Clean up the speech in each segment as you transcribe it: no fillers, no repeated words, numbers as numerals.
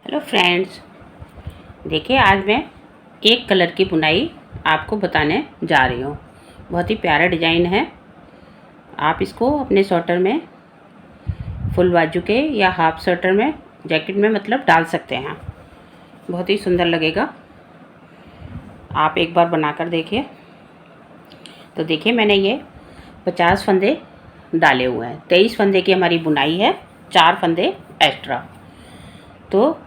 Hello friends, देखिए आज मैं एक कलर की बुनाई आपको बताने जा रही हूँ। बहुत ही प्यारा डिज़ाइन है। आप इसको अपने स्वेटर में, फुल बाजू के या हाफ स्वेटर में, जैकेट में मतलब डाल सकते हैं। बहुत ही सुंदर लगेगा। आप एक बार बनाकर देखिए। तो देखिए मैंने ये 50 फंदे डाले हुए हैं। 23 फंदे की हमारी बुनाई है, 4 फंदे एक्स्ट्रा। तो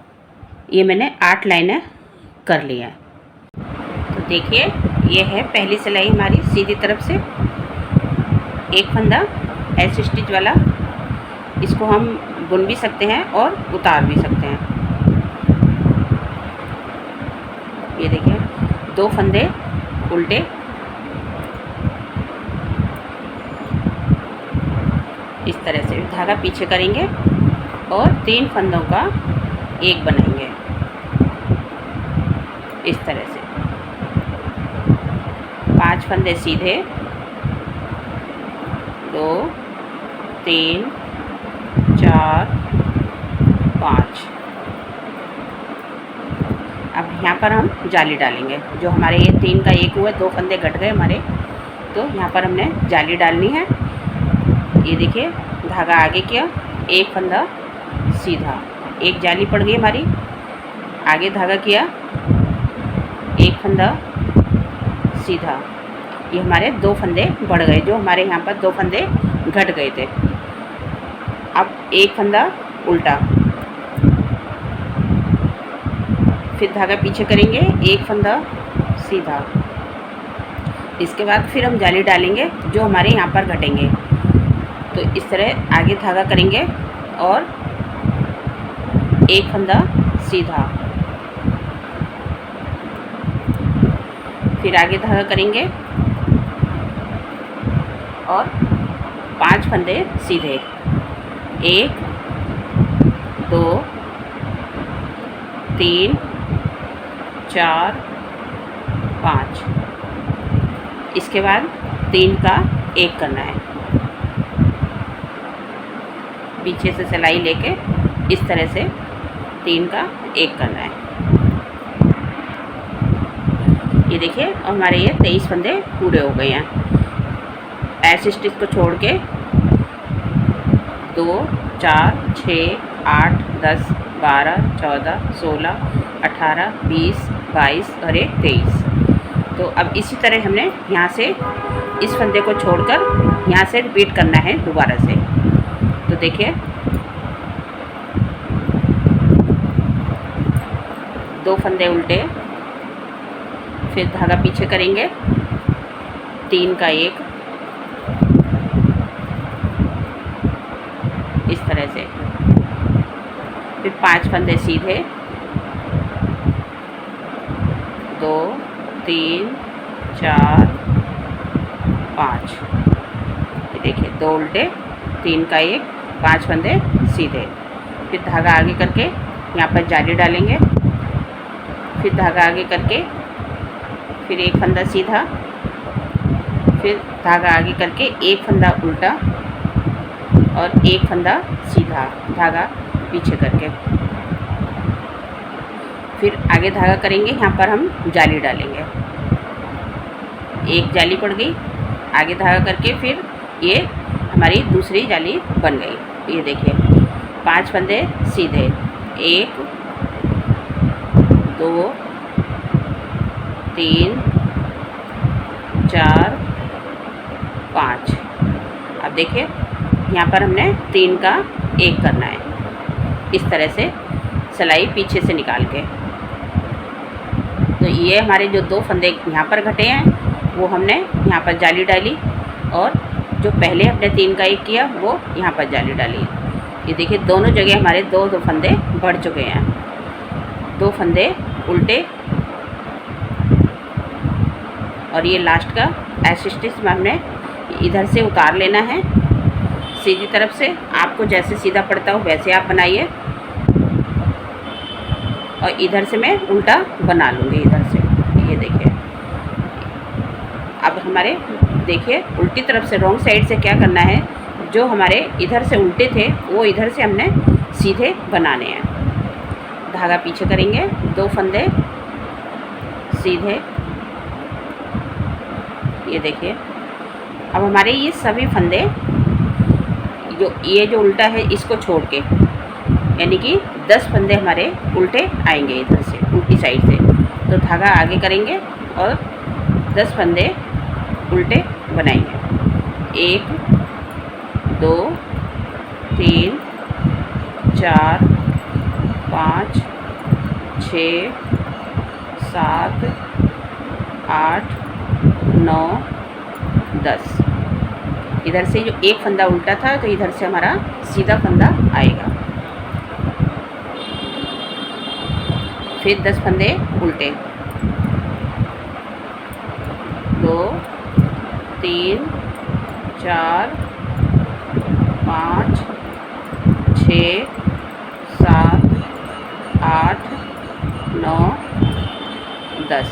ये मैंने 8 लाइनें कर ली हैं। तो देखिए ये है पहली सिलाई हमारी सीधी तरफ से। एक फंदा ऐसे स्टिच वाला, इसको हम बुन भी सकते हैं और उतार भी सकते हैं। ये देखिए 2 फंदे उल्टे, इस तरह से धागा पीछे करेंगे और 3 फंदों का एक बनाएंगे इस तरह से। 5 फंदे सीधे, 2 3 4 5। अब यहाँ पर हम जाली डालेंगे। जो हमारे ये 3 का एक हुआ, 2 फंदे घट गए हमारे, तो यहाँ पर हमने जाली डालनी है। ये देखिए धागा आगे किया, एक फंदा सीधा, एक जाली पड़ गई हमारी। आगे धागा किया, एक फंदा सीधा, ये हमारे 2 फंदे बढ़ गए। जो हमारे यहाँ पर 2 फंदे घट गए थे। अब एक फंदा उल्टा, फिर धागा पीछे करेंगे, एक फंदा सीधा। इसके बाद फिर हम जाली डालेंगे जो हमारे यहाँ पर घटेंगे। तो इस तरह आगे धागा करेंगे और एक फंदा सीधा, फिर आगे धागा करेंगे और 5 फंदे सीधे, 1 2 3 4 5। इसके बाद 3 का एक करना है। पीछे से सिलाई लेके इस तरह से 3 का एक करना है। ये देखिए हमारे ये 23 फंदे पूरे हो गए हैं। ऐसे स्टिच को छोड़ के 2 4 6 8 10 12 14 16 18 20 22 और 23। तो अब इसी तरह हमने यहाँ से इस फंदे को छोड़कर यहाँ से रिपीट करना है दोबारा से। तो देखिए 2 फंदे उल्टे, फिर धागा पीछे करेंगे, 3 का एक, इस तरह से। फिर 5 फंदे सीधे, 2 3 4 5। ये देखिए 2 उल्टे, 3 का एक, 5 फंदे सीधे। फिर धागा आगे करके यहाँ पर जाली डालेंगे, फिर धागा आगे करके, फिर एक फंदा सीधा, फिर धागा आगे करके एक फंदा उल्टा और एक फंदा सीधा, धागा पीछे करके। फिर आगे धागा करेंगे, यहाँ पर हम जाली डालेंगे। एक जाली पड़ गई, आगे धागा करके फिर ये हमारी दूसरी जाली बन गई। ये देखिए 5 फंदे सीधे, 1 2 3 4 5। अब देखिए यहाँ पर हमने 3 का एक करना है, इस तरह से सिलाई पीछे से निकाल के। तो ये हमारे जो 2 फंदे यहाँ पर घटे हैं वो हमने यहाँ पर जाली डाली, और जो पहले हमने 3 का एक किया वो यहाँ पर जाली डाली। ये देखिए दोनों जगह हमारे 2 फंदे बढ़ चुके हैं। 2 फंदे उल्टे और ये लास्ट का ऐसे स्टिच में हमने इधर से उतार लेना है सीधी तरफ से। आपको जैसे सीधा पड़ता हो वैसे आप बनाइए, और इधर से मैं उल्टा बना लूँगी इधर से। ये देखिए अब हमारे देखिए उल्टी तरफ से, रॉन्ग साइड से क्या करना है, जो हमारे इधर से उल्टे थे वो इधर से हमने सीधे बनाने हैं। धागा पीछे करेंगे, 2 फंदे सीधे। ये देखिए, अब हमारे ये सभी फंदे ये जो उल्टा है इसको छोड़ के, यानी कि 10 फंदे हमारे उल्टे आएंगे इधर से, उल्टी साइड से। तो धागा आगे करेंगे और 10 फंदे उल्टे बनाएंगे। 1 2 3 4 5 6 7 8 9 10। इधर से जो एक फंदा उल्टा था तो इधर से हमारा सीधा फंदा आएगा। फिर 10 फंदे उल्टे, 2 3 4 5 6 7 8 9 10।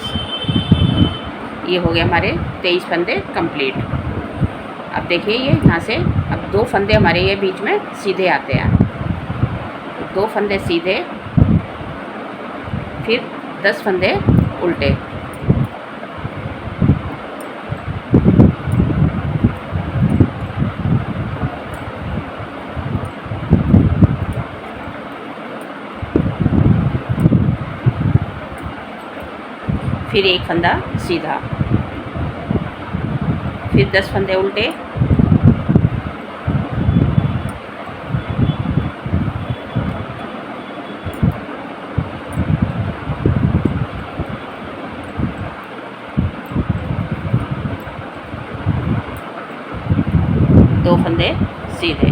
ये हो गए हमारे 23 फंदे कंप्लीट। अब देखिए ये यहाँ से अब 2 फंदे हमारे ये बीच में सीधे आते हैं, 2 फंदे सीधे, फिर 10 फंदे उल्टे। फिर 1 फंदा सीधा, फिर 10 फंदे उल्टे, दो फंदे सीधे।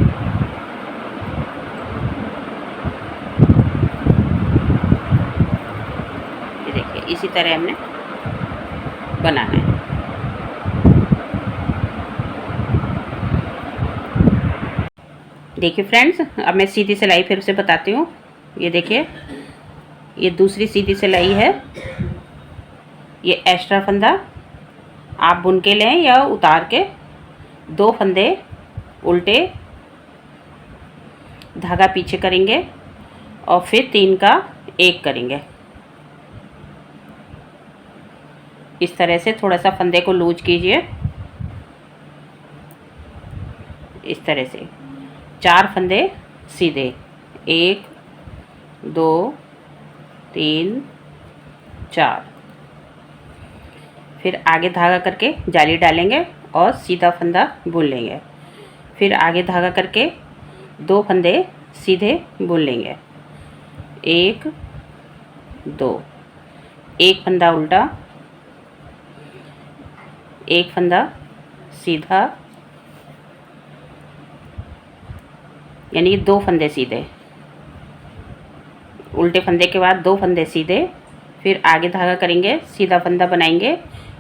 ये देखिए इसी तरह हमने बनाना है। देखिए फ्रेंड्स, अब मैं सीधी सिलाई फिर से बताती हूँ। ये देखिए, ये दूसरी सीधी सिलाई है। ये एक्स्ट्रा फंदा आप बुन के लें या उतार के, 2 फंदे उल्टे, धागा पीछे करेंगे और फिर 3 का 1 करेंगे। इस तरह से थोड़ा सा फंदे को लूज कीजिए, इस तरह से। 4 फंदे सीधे, 1 2 3 4। फिर आगे धागा करके जाली डालेंगे और सीधा फंदा बुन लेंगे। फिर आगे धागा करके 2 फंदे सीधे बुन लेंगे, 1 2, 1 फंदा उल्टा, 1 फंदा सीधा, यानी कि 2 फंदे सीधे। उल्टे फंदे के बाद 2 फंदे सीधे, फिर आगे धागा करेंगे, सीधा फंदा बनाएंगे।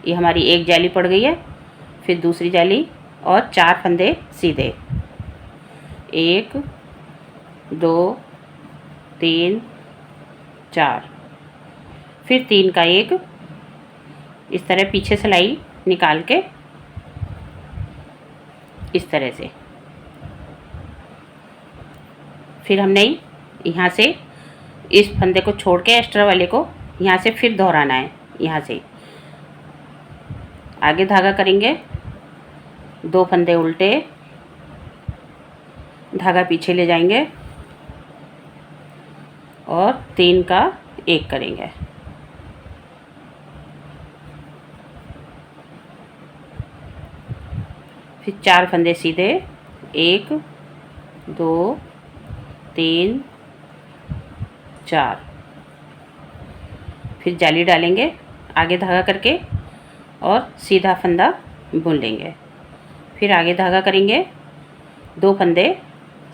ये हमारी एक जाली पड़ गई है। फिर दूसरी जाली और 4 फंदे सीधे, 1 2 3 4। फिर 3 का 1, इस तरह पीछे सिलाई निकाल के इस तरह से। फिर हमने यहाँ से इस फंदे को छोड़ के एक्स्ट्रा वाले को यहाँ से फिर दोहराना है। यहाँ से आगे धागा करेंगे, 2 फंदे उल्टे, धागा पीछे ले जाएंगे और 3 का 1 करेंगे। फिर 4 फंदे सीधे, 1 2 3 4। फिर जाली डालेंगे आगे धागा करके और सीधा फंदा बुन लेंगे। फिर आगे धागा करेंगे, 2 फंदे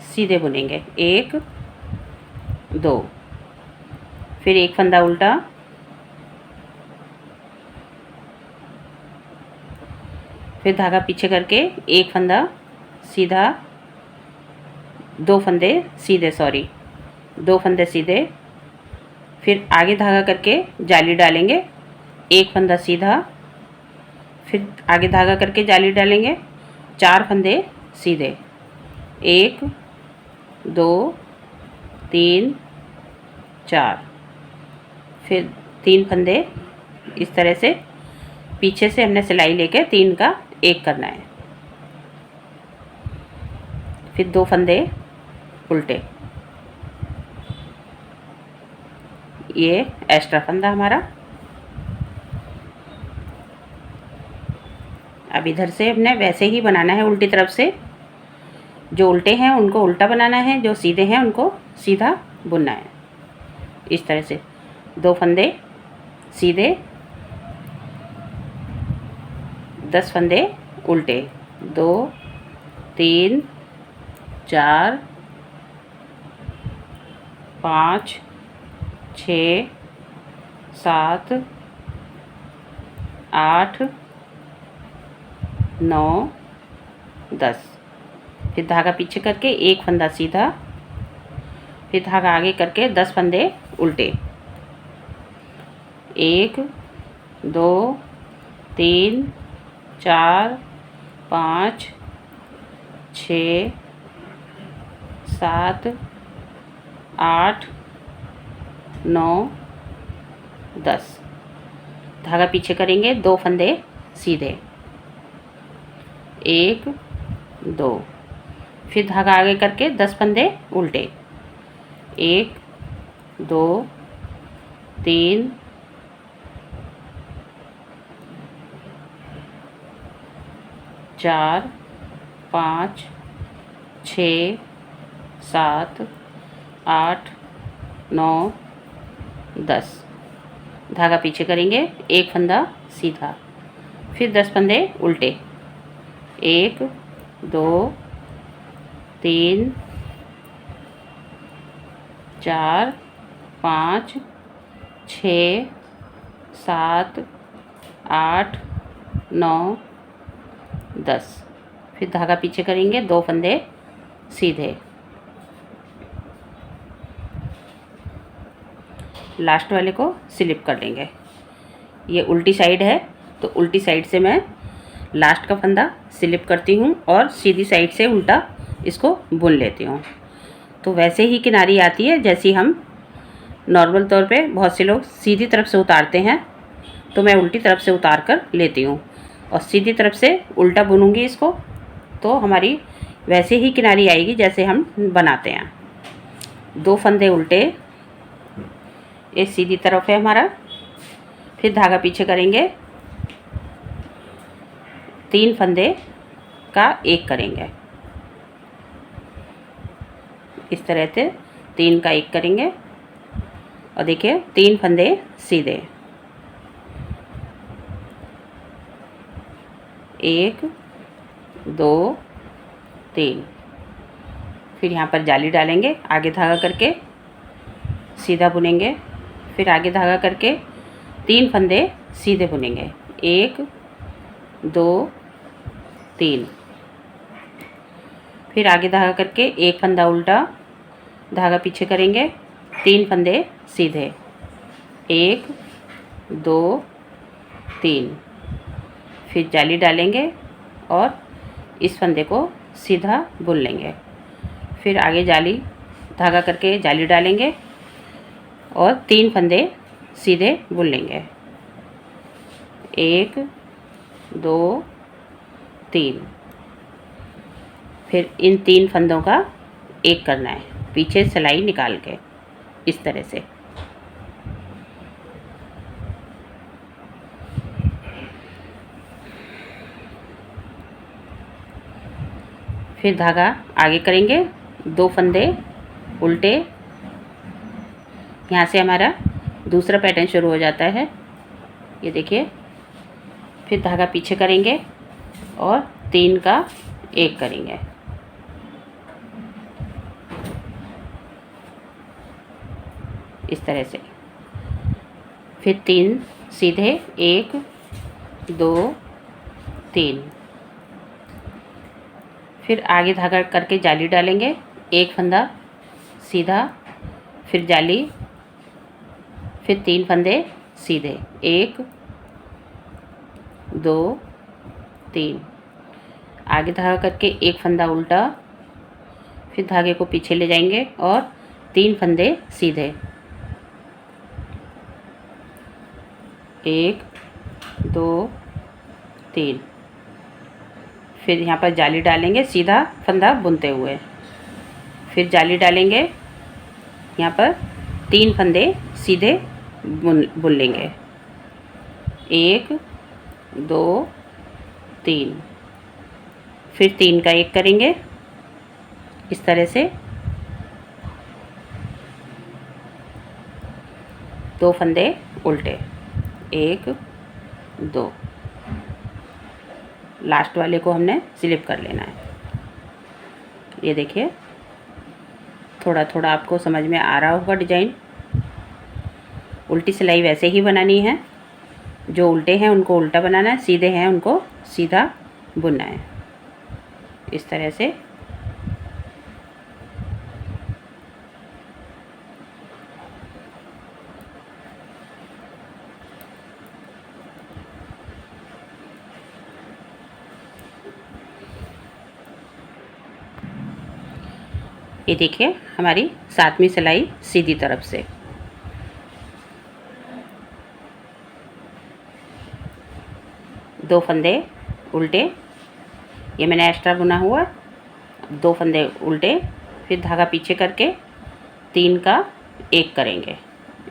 सीधे बुनेंगे, 1 2। फिर 1 फंदा उल्टा, फिर धागा पीछे करके 1 फंदा सीधा, 2 फंदे सीधे, 2 फंदे सीधे। फिर आगे धागा करके जाली डालेंगे, 1 फंदा सीधा, फिर आगे धागा करके जाली डालेंगे, 4 फंदे सीधे, 1 2 3 4। फिर 3 फंदे इस तरह से पीछे से हमने सिलाई लेके 3 का 1 करना है। फिर 2 फंदे उल्टे, ये एक्स्ट्रा फंदा हमारा। अब इधर से हमने वैसे ही बनाना है उल्टी तरफ से, जो उल्टे हैं उनको उल्टा बनाना है, जो सीधे हैं उनको सीधा बुनना है। इस तरह से 2 फंदे सीधे, 10 फंदे उल्टे, 2 3 4 5 6 7 8 9 10। फिर धागा पीछे करके 1 फंदा सीधा, फिर धागा आगे करके 10 फंदे उल्टे, 1 2 3 4 5 6 7 8 9 10। धागा पीछे करेंगे, 2 फंदे सीधे, 1 2, फिर धागा आगे करके 10 फंदे उल्टे, 1 2 3 4 5 6 7 8 9 10। धागा पीछे करेंगे, 1 फंदा सीधा, फिर 10 फंदे उल्टे, 1 2 3 4 5 6 7 8 9 10। फिर धागा पीछे करेंगे, 2 फंदे सीधे, लास्ट वाले को स्लिप कर लेंगे। ये उल्टी साइड है तो उल्टी साइड से मैं लास्ट का फंदा स्लिप करती हूँ और सीधी साइड से उल्टा इसको बुन लेती हूँ। तो वैसे ही किनारी आती है जैसी हम नॉर्मल तौर पे बहुत से लोग सीधी तरफ से उतारते हैं, तो मैं उल्टी तरफ से उतार कर लेती हूँ और सीधी तरफ से उल्टा बुनूँगी इसको, तो हमारी वैसे ही किनारी आएगी जैसे हम बनाते हैं। 2 फंदे उल्टे, ये सीधी तरफ है हमारा, फिर धागा पीछे करेंगे, 3 फंदे का 1 करेंगे, इस तरह से 3 का 1 करेंगे और देखिए 3 फंदे सीधे, 1 2 3। फिर यहाँ पर जाली डालेंगे, आगे धागा करके सीधा बुनेंगे, फिर आगे धागा करके 3 फंदे सीधे बुनेंगे, 1 2 3। फिर आगे धागा करके 1 फंदा उल्टा, धागा पीछे करेंगे, 3 फंदे सीधे, 1 2 3। फिर जाली डालेंगे और इस फंदे को सीधा बुन लेंगे, फिर आगे जाली धागा करके जाली डालेंगे और 3 फंदे सीधे बुन लेंगे, 1 2 3। फिर इन 3 फंदों का 1 करना है पीछे सिलाई निकाल के, इस तरह से। फिर धागा आगे करेंगे, 2 फंदे उल्टे, यहाँ से हमारा दूसरा पैटर्न शुरू हो जाता है, ये देखिए। फिर धागा पीछे करेंगे और 3 का 1 करेंगे, इस तरह से। फिर 3 सीधे, 1 2 3। फिर आगे धागा करके जाली डालेंगे, 1 फंदा सीधा, फिर जाली, फिर 3 फंदे सीधे, 1 2 3। आगे धागा करके 1 फंदा उल्टा, फिर धागे को पीछे ले जाएंगे और 3 फंदे सीधे, 1 2 3। फिर यहाँ पर जाली डालेंगे सीधा फंदा बुनते हुए, फिर जाली डालेंगे, यहाँ पर 3 फंदे सीधे बुन लेंगे। 1 2 3। फिर 3 का 1 करेंगे इस तरह से। 2 फंदे उल्टे, 1 2। लास्ट वाले को हमने स्लिप कर लेना है। ये देखिए, थोड़ा थोड़ा आपको समझ में आ रहा होगा डिजाइन। उल्टी सिलाई वैसे ही बनानी है, जो उल्टे हैं उनको उल्टा बनाना है, सीधे हैं उनको सीधा बुनना है, इस तरह से। ये देखिए हमारी 7वीं सिलाई सीधी तरफ से। दो फंदे उल्टे, ये मैंने एक्स्ट्रा बुना हुआ। 2 फंदे उल्टे, फिर धागा पीछे करके 3 का 1 करेंगे।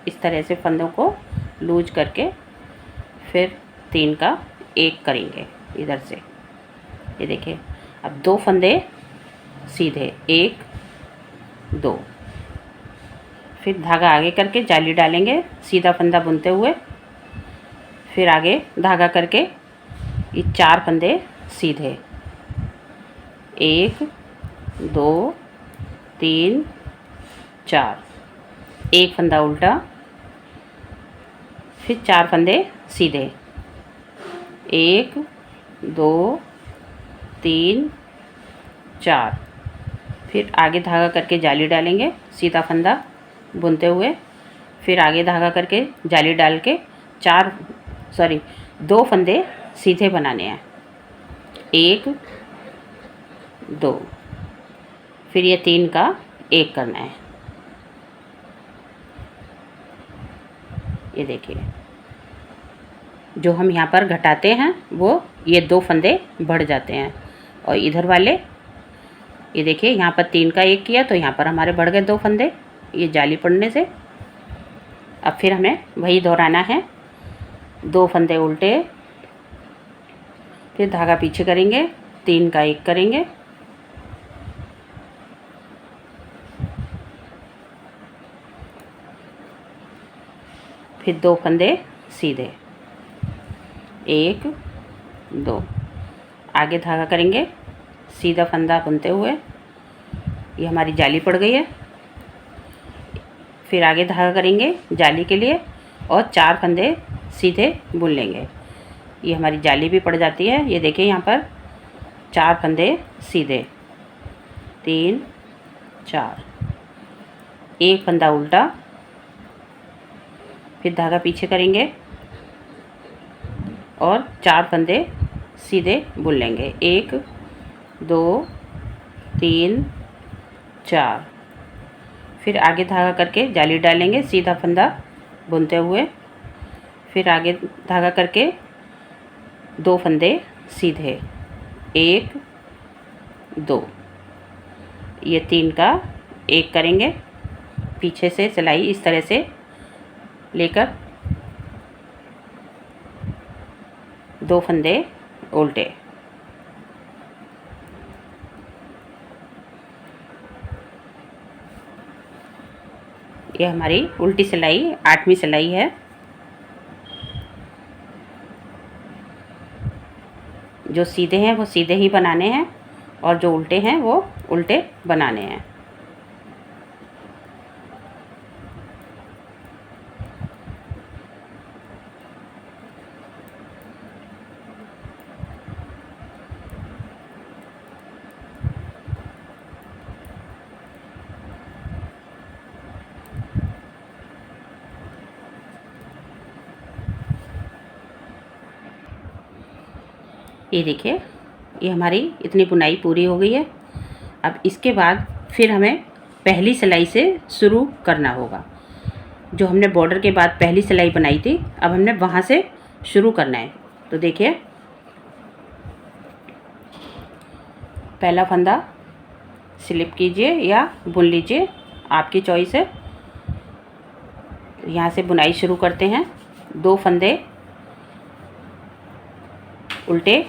इस तरह से फंदों को लूज करके फिर 3 का 1 करेंगे इधर से। ये देखिए, अब 2 फंदे सीधे, 1 2। फिर धागा आगे करके जाली डालेंगे सीधा फंदा बुनते हुए, फिर आगे धागा करके ये 4 फंदे सीधे, 1 2 3 4। 1 फंदा उल्टा, फिर 4 फंदे सीधे, 1 2 3 4। फिर आगे धागा करके जाली डालेंगे सीधा फंदा बुनते हुए, फिर आगे धागा करके जाली डाल के 2 फंदे सीधे बनाने हैं, 1 2। फिर ये 3 का 1 करना है। ये देखिए, जो हम यहाँ पर घटाते हैं वो ये 2 फंदे बढ़ जाते हैं, और इधर वाले ये देखिए यहाँ पर 3 का 1 किया तो यहाँ पर हमारे बढ़ गए 2 फंदे ये जाली पड़ने से। अब फिर हमें वही दोहराना है, 2 फंदे उल्टे, फिर धागा पीछे करेंगे, 3 का 1 करेंगे, फिर 2 फंदे सीधे, 1 2। आगे धागा करेंगे सीधा फंदा बुनते हुए, ये हमारी जाली पड़ गई है। फिर आगे धागा करेंगे जाली के लिए और 4 फंदे सीधे बुन लेंगे, ये हमारी जाली भी पड़ जाती है। ये देखिए यहाँ पर 4 फंदे सीधे, 3 4। 1 फंदा उल्टा, फिर धागा पीछे करेंगे और 4 फंदे सीधे बुन लेंगे, 1 2 3 4। फिर आगे धागा करके जाली डालेंगे सीधा फंदा बुनते हुए, फिर आगे धागा करके 2 फंदे सीधे, 1 2। ये 3 का 1 करेंगे, पीछे से सिलाई इस तरह से लेकर 2 फंदे उल्टे। ये हमारी उल्टी सिलाई 8वीं सिलाई है। जो सीधे हैं वो सीधे ही बनाने हैं और जो उल्टे हैं वो उल्टे बनाने हैं। ये देखिए, ये हमारी इतनी बुनाई पूरी हो गई है। अब इसके बाद फिर हमें पहली सिलाई से शुरू करना होगा। जो हमने बॉर्डर के बाद पहली सिलाई बनाई थी, अब हमने वहाँ से शुरू करना है। तो देखिए, पहला फंदा स्लिप कीजिए या बुन लीजिए, आपकी चॉइस है। यहाँ से बुनाई शुरू करते हैं। 2 फंदे उल्टे,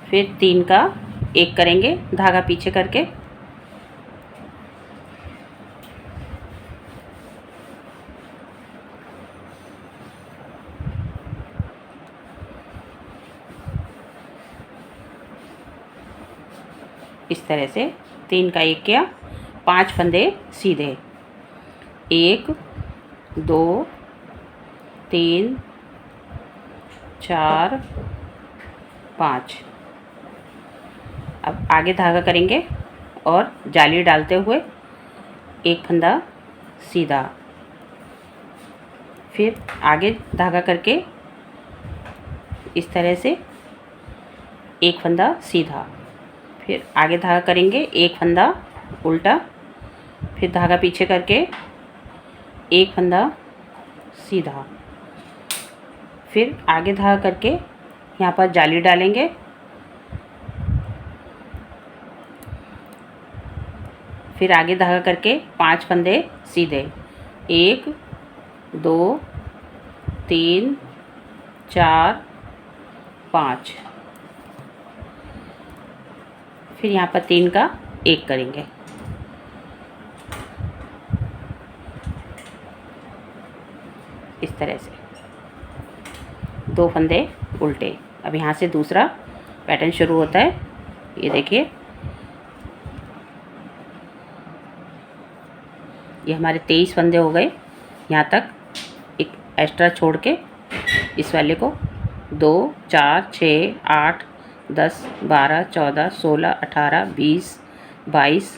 फिर 3 का 1 करेंगे धागा पीछे करके, इस तरह से 3 का 1 किया, 5 फंदे सीधे, 1 2 3 4 5। अब आगे धागा करेंगे और जाली डालते हुए 1 फंदा सीधा, फिर आगे धागा करके इस तरह से 1 फंदा सीधा, फिर आगे धागा करेंगे 1 फंदा उल्टा, फिर धागा पीछे करके 1 फंदा सीधा, फिर आगे धागा करके यहाँ पर जाली डालेंगे, फिर आगे धागा करके 5 फंदे सीधे, 1 2 3 4 5, फिर यहाँ पर 3 का 1 करेंगे। इस तरह से 2 फंदे उल्टे। अब यहाँ से दूसरा पैटर्न शुरू होता है। ये देखिए, ये हमारे 23 फंदे हो गए। यहाँ तक एक एक्स्ट्रा छोड़ के इस वाले को 2 4 6 8 10 12 14 16 18 20 22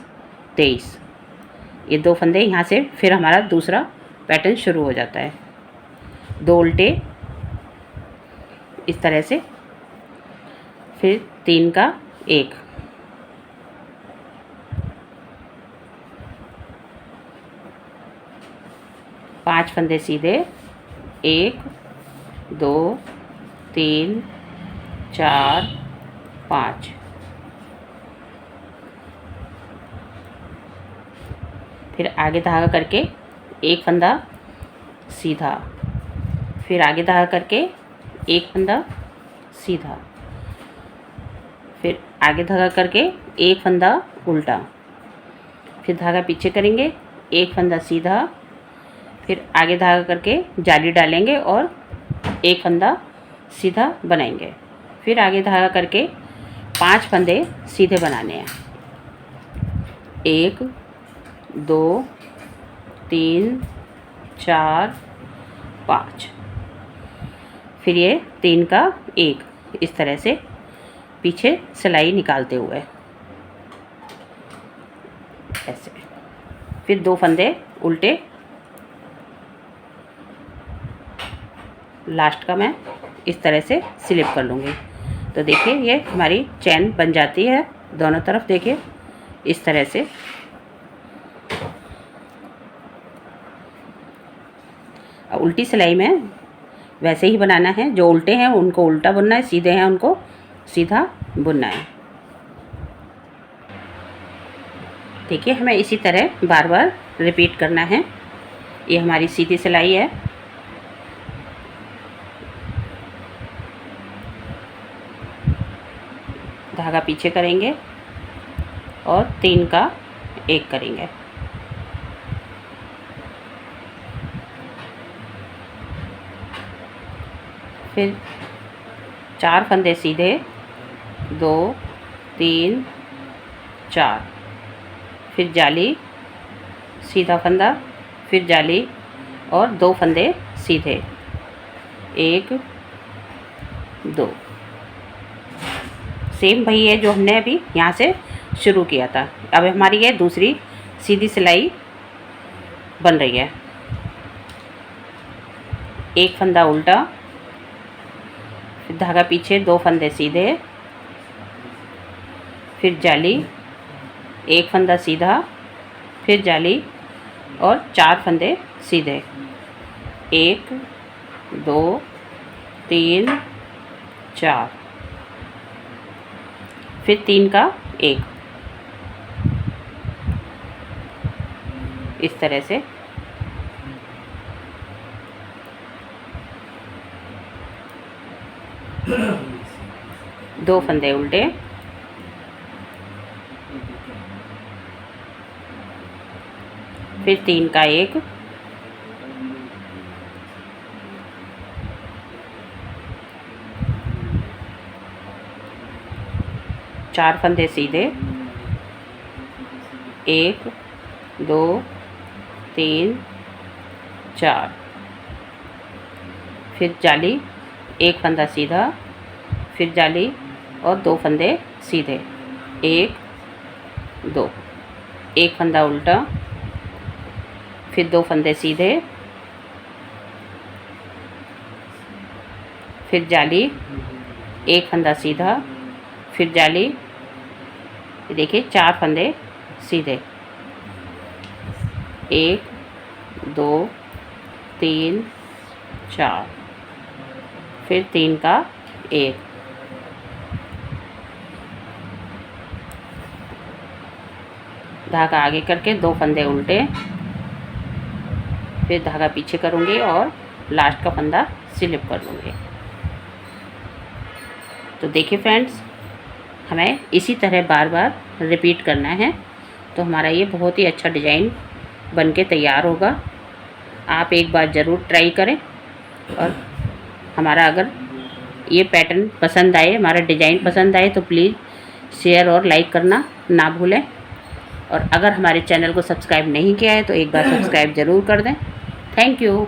23, ये 2 फंदे यहाँ से फिर हमारा दूसरा पैटर्न शुरू हो जाता है। 2 उल्टे इस तरह से, फिर 3 का 1, पाँच फंदे सीधे, 1 2 3 4 5, फिर आगे धागा करके 1 फंदा सीधा, फिर आगे धागा करके 1 फंदा सीधा, फिर आगे धागा करके 1 फंदा उल्टा, फिर धागा पीछे करेंगे 1 फंदा सीधा, फिर आगे धागा करके जाली डालेंगे और 1 फंदा सीधा बनाएंगे, फिर आगे धागा करके 5 फंदे सीधे बनाने हैं। 1 2 3 4 5, फिर ये 3 का 1, इस तरह से पीछे सिलाई निकालते हुए ऐसे, फिर 2 फंदे उल्टे, लास्ट का मैं इस तरह से स्लिप कर लूँगी। तो देखिए, ये हमारी चैन बन जाती है दोनों तरफ। देखिए इस तरह से। अब उल्टी सिलाई में वैसे ही बनाना है, जो उल्टे हैं उनको उल्टा बुनना है, सीधे हैं उनको सीधा बुनना है। देखिए, हमें इसी तरह बार बार रिपीट करना है। ये हमारी सीधी सिलाई है। धागा पीछे करेंगे और 3 का 1 करेंगे, फिर 4 फंदे सीधे, 2 3 4, फिर जाली, सीधा फंदा, फिर जाली और 2 फंदे सीधे, 1 2। सेम वही है जो हमने अभी यहाँ से शुरू किया था। अब हमारी ये दूसरी सीधी सिलाई बन रही है। 1 फंदा उल्टा, फिर धागा पीछे, 2 फंदे सीधे, फिर जाली, 1 फंदा सीधा, फिर जाली और 4 फंदे सीधे, 1 2 3 4, फिर 3 का 1, इस तरह से। दो फंदे उल्टे, फिर 3 का 1, चार फंदे सीधे, 1 2 3 4, फिर जाली, एक फंदा सीधा, फिर जाली और 2 फंदे सीधे, 1 2, एक फंदा उल्टा, फिर 2 फंदे सीधे, फिर जाली, एक फंदा सीधा, फिर जाली, देखिए 4 फंदे सीधे, 1 2 3 4, फिर 3 का 1, धागा आगे करके 2 फंदे उल्टे, फिर धागा पीछे करूँगी और लास्ट का फंदा स्लिप कर लूँगी। तो देखिए फ्रेंड्स, हमें इसी तरह बार बार रिपीट करना है, तो हमारा ये बहुत ही अच्छा डिज़ाइन बनके तैयार होगा। आप एक बार ज़रूर ट्राई करें, और हमारा अगर ये पैटर्न पसंद आए, हमारा डिज़ाइन पसंद आए, तो प्लीज़ शेयर और लाइक करना ना भूलें। और अगर हमारे चैनल को सब्सक्राइब नहीं किया है तो एक बार सब्सक्राइब ज़रूर कर दें। Thank you.